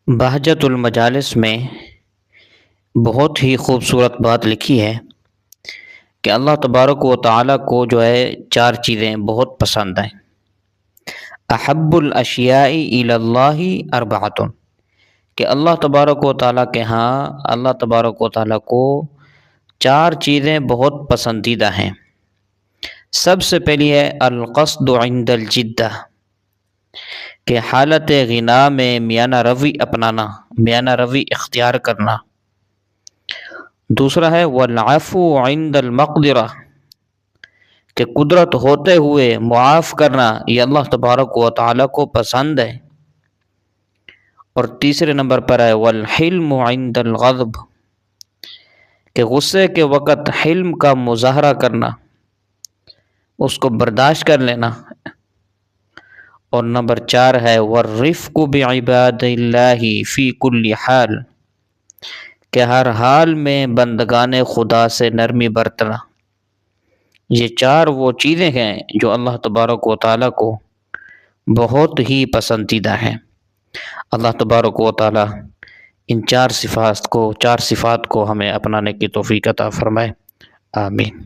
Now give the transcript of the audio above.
بہجت المجالس میں بہت ہی خوبصورت بات لکھی ہے کہ اللہ تبارک و تعالیٰ کو جو ہے چار چیزیں بہت پسند ہیں۔ احب الاشیاء الی اللہ اربعۃ، کہ اللہ تبارک و تعالیٰ کے ہاں اللہ تبارک و تعالیٰ کو چار چیزیں بہت پسندیدہ ہیں۔ سب سے پہلی ہے القصد عند الجدہ، کہ حالت غنا میں میانہ روی اپنانا، میانہ روی اختیار کرنا۔ دوسرا ہے والعفو عند المقدرہ، کہ قدرت ہوتے ہوئے معاف کرنا، یہ اللہ تبارک و تعالیٰ کو پسند ہے۔ اور تیسرے نمبر پر ہے والحلم عند الغضب، کہ غصے کے وقت حلم کا مظاہرہ کرنا، اس کو برداشت کر لینا۔ اور نمبر چار ہے والرفق بعباد اللہ فی کل حال، کہ ہر حال میں بندگان خدا سے نرمی برتنا۔ یہ چار وہ چیزیں ہیں جو اللہ تبارک و تعالیٰ کو بہت ہی پسندیدہ ہیں۔ اللہ تبارک و تعالیٰ ان چار صفات کو ہمیں اپنانے کی توفیق عطا فرمائے، آمین۔